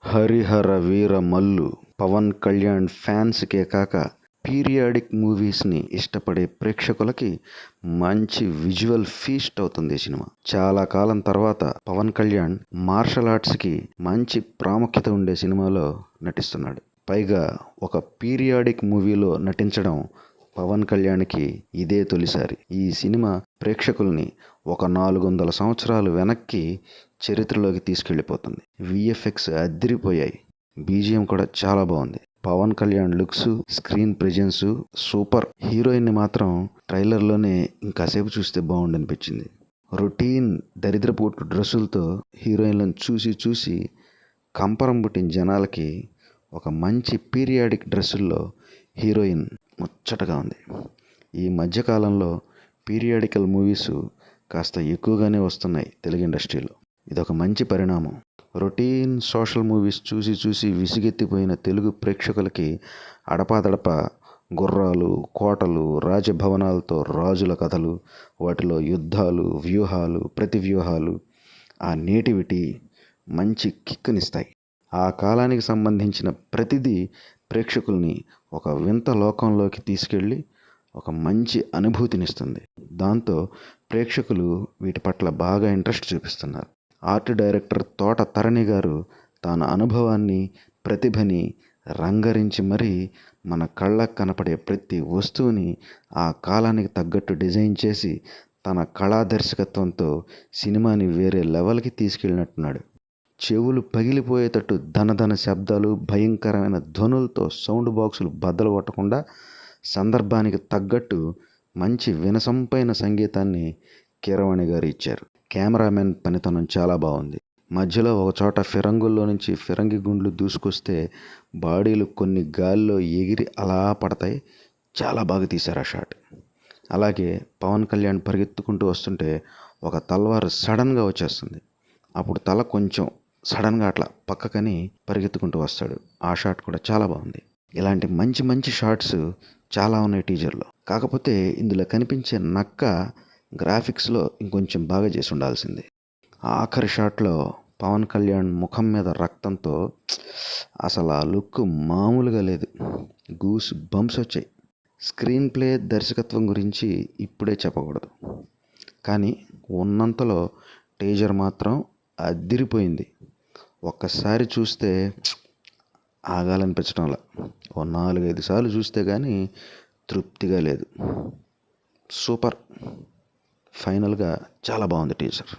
హరిహర వీర మల్లు పవన్ కళ్యాణ్ ఫ్యాన్స్కే కాక పీరియాడిక్ మూవీస్ని ఇష్టపడే ప్రేక్షకులకి మంచి విజువల్ ఫీస్ట్ అవుతుంది ఈ సినిమా. చాలా కాలం తర్వాత పవన్ కళ్యాణ్ మార్షల్ ఆర్ట్స్కి మంచి ప్రాముఖ్యత ఉండే సినిమాలో నటిస్తున్నాడు. పైగా ఒక పీరియాడిక్ మూవీలో నటించడం పవన్ కళ్యాణ్కి ఇదే తొలిసారి. ఈ సినిమా ప్రేక్షకుల్ని ఒక 400 సంవత్సరాలు వెనక్కి చరిత్రలోకి తీసుకెళ్ళిపోతుంది. విఎఫ్ఎక్స్ అదిరిపోయాయి. బీజిఎం కూడా చాలా బాగుంది. Pawan Kalyan looks, screen presence super. హీరోయిన్ని మాత్రం ట్రైలర్లోనే ఇంకాసేపు చూస్తే బాగుండనిపించింది. రొటీన్ దరిద్రపోటు డ్రెస్సులతో హీరోయిన్లను చూసి కంపరం పుట్టిన జనాలకి ఒక మంచి పీరియాడిక్ డ్రెస్సుల్లో హీరోయిన్ ముచ్చటగా ఉంది. ఈ మధ్యకాలంలో పీరియాడికల్ మూవీస్ కాస్త ఎక్కువగానే వస్తున్నాయి తెలుగు ఇండస్ట్రీలో. ఇదొక మంచి పరిణామం. రొటీన్ సోషల్ మూవీస్ చూసి విసిగెత్తిపోయిన తెలుగు ప్రేక్షకులకి అడపాదడప గుర్రాలు, కోటలు, రాజభవనాలతో రాజుల కథలు, వాటిలో యుద్ధాలు, వ్యూహాలు, ప్రతివ్యూహాలు, ఆ నేటివిటీ మంచి కిక్కునిస్తాయి. ఆ కాలానికి సంబంధించిన ప్రతిదీ ప్రేక్షకుల్ని ఒక వింత లోకంలోకి తీసుకెళ్ళి ఒక మంచి అనుభూతినిస్తుంది. దాంతో ప్రేక్షకులు వీటి పట్ల బాగా ఇంట్రెస్ట్ చూపిస్తున్నారు. ఆర్ట్ డైరెక్టర్ తోట తరణి గారు తన అనుభవాన్ని, ప్రతిభని రంగరించి మరీ మన కళ్ళకు కనపడే ప్రతి వస్తువుని ఆ కాలానికి తగ్గట్టు డిజైన్ చేసి తన కళా దర్శకత్వంతో సినిమాని వేరే లెవెల్కి తీసుకెళ్ళినట్టున్నాడు. చెవులు పగిలిపోయేటట్టు ధనధన శబ్దాలు, భయంకరమైన ధ్వనులతో సౌండ్ బాక్సులు బద్దలు కొట్టకుండా సందర్భానికి తగ్గట్టు మంచి వినసొంపైన సంగీతాన్ని కీరవాణి గారు ఇచ్చారు. కెమెరామెన్ పనితనం చాలా బాగుంది. మధ్యలో ఒకచోట ఫిరంగుల్లో నుంచి ఫిరంగి గుండ్లు దూసుకొస్తే బాడీలు కొన్ని గాల్లో ఎగిరి అలా పడతాయి. చాలా బాగా తీశారు ఆ షాట్. అలాగే పవన్ కళ్యాణ్ పరిగెత్తుకుంటూ వస్తుంటే ఒక తల్వారు సడన్గా వచ్చేస్తుంది. అప్పుడు తల కొంచెం సడన్గా అట్లా పక్కకని పరిగెత్తుకుంటూ వస్తాడు. ఆ షాట్ కూడా చాలా బాగుంది. ఇలాంటి మంచి షాట్స్ చాలా ఉన్నాయి టీజర్లో. కాకపోతే ఇందులో కనిపించే నక్క గ్రాఫిక్స్లో ఇంకొంచెం బాగా చేసి ఉండాల్సింది. ఆఖరి షాట్లో పవన్ కళ్యాణ్ ముఖం మీద రక్తంతో అసలు ఆ లుక్ మామూలుగా లేదు. గూస్ బంప్స్ వచ్చాయి. స్క్రీన్ ప్లే, దర్శకత్వం గురించి ఇప్పుడే చెప్పకూడదు, కానీ ఉన్నంతలో టీజర్ మాత్రం అదిరిపోయింది. ఒక్కసారి చూస్తే ఆగాలనిపించడంలా. ఓ 4-5 సార్లు చూస్తే కానీ తృప్తిగా లేదు. సూపర్. ఫైనల్గా చాలా బాగుంది టీజర్.